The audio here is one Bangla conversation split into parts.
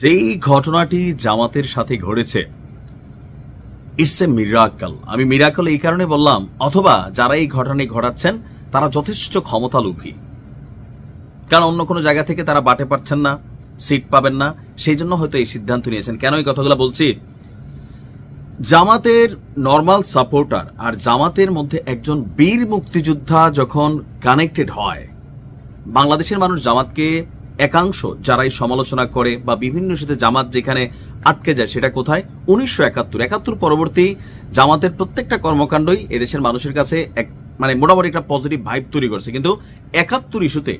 যেই ঘটনাটি জামাতের সাথে ঘটেছে, ইটস এ মিরাকল। আমি মিরাকল এই কারণে বললাম, অথবা যারা এই ঘটনা ঘটাচ্ছেন তারা যথেষ্ট ক্ষমতা লোভী, কারণ অন্য কোনো জায়গা থেকে তারা বাটে পাচ্ছেন না, সিট পাবেন না, সেই জন্য হয়তো এই সিদ্ধান্ত নিয়েছেন। কেন এই কথাগুলো বলছি? জামাতের নর্মাল সাপোর্টার আর জামাতের মধ্যে একজন বীর মুক্তিযোদ্ধা যখন কানেক্টেড হয়, বাংলাদেশের মানুষ জামাতকে একাংশ যারাই সমালোচনা করে বা বিভিন্ন সাথে জামাত যেখানে আটকে যায় সেটা কোথায়? 1971 পরবর্তী জামাতের প্রত্যেকটা কর্মকাণ্ডই এদেশের মানুষের কাছে এক মোটামুটি একটা পজিটিভ ভাইব তৈরি করছে। কিন্তু 71 ইস্যুতে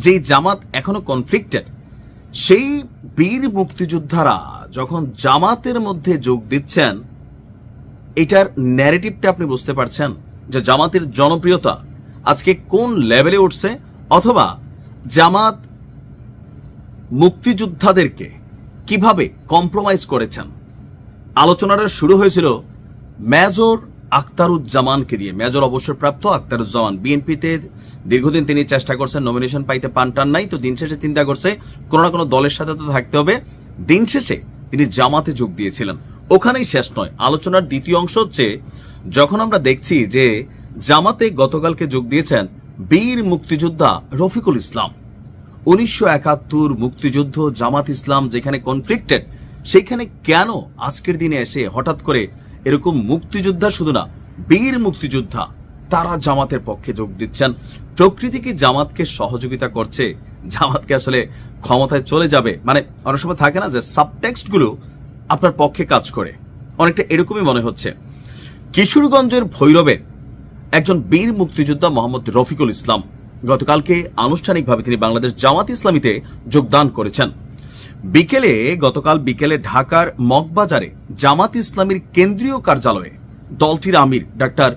যেই জামাত এখনো কনফ্লিক্টেড, সেই বীর মুক্তিযোদ্ধারা যখন জামাতের মধ্যে যোগ দিচ্ছেন, এটার ন্যারেটিভটা আপনি বুঝতে পারছেন যে জামাতের জনপ্রিয়তা আজকে কোন লেভেলে উঠছে, অথবা জামাত মুক্তিযোদ্ধাদেরকে কিভাবে কম্প্রোমাইজ করেছেন। আলোচনাটা শুরু হয়েছিল মেজর আখতারুজ্জামানকে দিয়ে। মেজর অবসরপ্রাপ্ত আখতারুজ্জামান বিএনপিতে দীর্ঘদিন তিনি চেষ্টা করছেন, নমিনেশন পাইতে পান নাই, তো দিন শেষে চিন্তা করছে কোনো না কোনো দলের সাথে তো থাকতে হবে। দিন শেষে তিনি জামাতে যোগ দিয়েছিলেন। ওখানেই শেষ নয়, আলোচনার দ্বিতীয় অংশ হচ্ছে যখন আমরা দেখছি যে জামাতে গতকালকে যোগ দিয়েছেন বীর মুক্তিযোদ্ধা রফিকুল ইসলাম। 1971 মুক্তিযুদ্ধ, জামাত ইসলাম যেখানে কনফ্লিক্টেড, সেইখানে কেন আজকের দিনে এসে হঠাৎ করে এরকম মুক্তিযোদ্ধা, শুধু না বীর মুক্তিযোদ্ধা, তারা জামাতের পক্ষে যোগ দিচ্ছেন? প্রকৃতি কি জামাতকে সহযোগিতা করছে? জামাতকে আসলে ক্ষমতায় চলে যাবে, অনেক সময় থাকে না যে সাবটেক্সট গুলো আপনার পক্ষে কাজ করে, অনেকটা এরকমই মনে হচ্ছে। কিশোরগঞ্জের ভৈরবে একজন বীর মুক্তিযোদ্ধা মোহাম্মদ রফিকুল ইসলাম গতকালকে আনুষ্ঠানিকভাবে তিনি বাংলাদেশ জামাত ইসলামীতে যোগদান করেছেন। গতকাল বিকেলে ঢাকার মগবাজারে জামাত ইসলামীর কেন্দ্রীয় কার্যালয়ে দলটির আমির ডাক্তার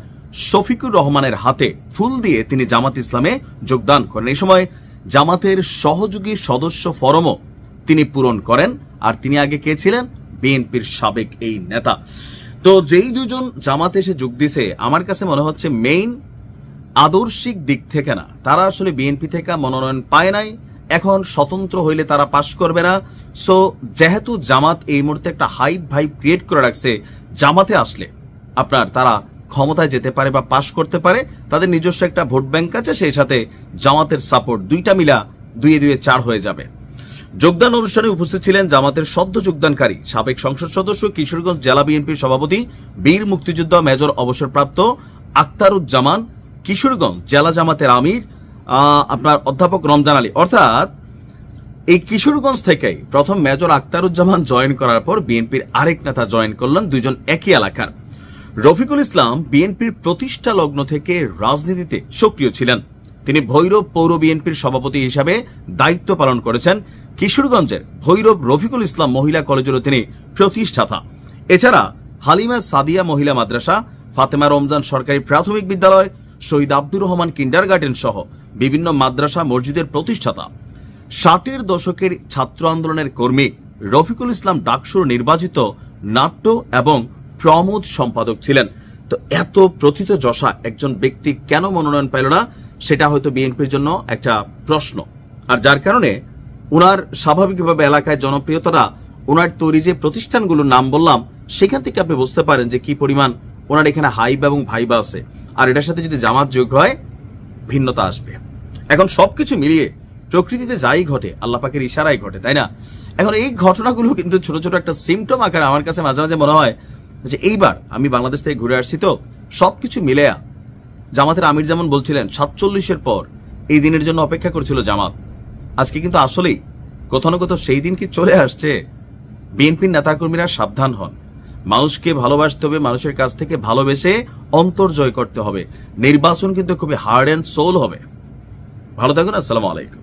শফিকুর রহমানের হাতে ফুল দিয়ে তিনি জামাত ইসলামে যোগদান করেন। এই সময় জামাতের সহযোগী সদস্য ফরমও তিনি পূরণ করেন। আর তিনি আগে কে ছিলেন? বিএনপির সাবেক এই নেতা। তো যেই দুজন জামাতে এসে যোগ দিছে, আমার কাছে মনে হচ্ছে মেইন আদর্শিক দিক থেকে না, তারা আসলে বিএনপি থেকে মনোনয়ন পায় নাই, এখন স্বতন্ত্র হইলে তারা পাশ করবে না। সো যেহেতু জামাত এই মুহূর্তে একটা হাইপ ভাইব ক্রিয়েট করে রাখছে, জামাতে আসলে তারা ক্ষমতায় যেতে পারে বা পাশ করতে পারে, তাদের নিজস্ব একটা ভোট ব্যাংক আছে, সেই সাথে জামাতের সাপোর্ট, দুইটা মিলা 2-4 হয়ে যাবে। যোগদান অনুষ্ঠানে উপস্থিত ছিলেন জামাতের সদ্য যোগদানকারী সাবেক সংসদ সদস্য, কিশোরগঞ্জ জেলা বিএনপির সভাপতি, বীর মুক্তিযোদ্ধা মেজর অবসরপ্রাপ্ত আখতারুজ্জামান, কিশোরগঞ্জ জেলা জামাতের আমির অধ্যাপক রমজান আলী। অর্থাৎ এই কিশোরগঞ্জ থেকেই প্রথম মেজর আখতারুজ্জামান জয়েন করার পর বিএনপির আরেক নেতা জয়েন করলেন, দুইজন একই এলাকার। রফিকুল ইসলাম বিএনপির প্রতিষ্ঠা লগ্ন থেকে রাজনীতিতে সক্রিয় ছিলেন। তিনি ভৈরব পৌর বিএনপির সভাপতি হিসাবে দায়িত্ব পালন করেছেন। কিশোরগঞ্জের ভৈরব রফিকুল ইসলাম মহিলা কলেজেরও তিনি প্রতিষ্ঠাতা। এছাড়া হালিমা সাদিয়া মহিলা মাদ্রাসা, ফাতেমা রমজান সরকারি প্রাথমিক বিদ্যালয়, শহীদ আব্দুর রহমান কিন্ডারগার্টেন সহ বিভিন্ন মাদ্রাসা মসজিদের প্রতিষ্ঠাতা। 60-এর দশকের ছাত্র আন্দোলনের কর্মী রফিকুল ইসলাম ডাকসুর নির্বাচিত নাট্য এবং প্রমোদ সম্পাদক ছিলেন। তো এত প্রথিত যশা একজন ব্যক্তি কেন মনোনয়ন পাইল না, সেটা হয়তো বিএনপির জন্য একটা প্রশ্ন। আর যার কারণে উনার স্বাভাবিকভাবে এলাকায় জনপ্রিয়তাটা, ওনার তৈরি যে প্রতিষ্ঠানগুলোর নাম বললাম, সেখান থেকে আপনি বুঝতে পারেন যে কি পরিমাণ ওনার এখানে হাইব এবং ভাইবা আছে। আর এটার সাথে যদি জামাত যোগ হয়, ভিন্নতা আসবে। এখন সবকিছু মিলিয়ে প্রকৃতিতে যাই ঘটে আল্লাহ পাকের ইশারাই ঘটে, তাই না? এখন এই ঘটনাগুলো কিন্তু ছোট ছোট একটা সিমটম আকারে আমার কাছে মাঝে মাঝে মনে হয় যে এইবার আমি বাংলাদেশ থেকে ঘুরে আসছি, তো সবকিছু মিলে জামাতের আমির যেমন বলছিলেন 47-এর পর এই দিনের জন্য অপেক্ষা করছিল জামাত, আজকে কিন্তু আসলেই কোথাও না কোথাও সেই দিন কি চলে আসছে। বিএনপির নেতাকর্মীরা সাবধান হন, মানুষকে ভালোবাসতে হবে, মানুষের কাছ থেকে ভালোবেসে অন্তর জয় করতে হবে। নির্বাচন কিন্তু খুবই হার্ড অ্যান্ড সোল হবে। ভালো থাকুন, আসসালামু আলাইকুম।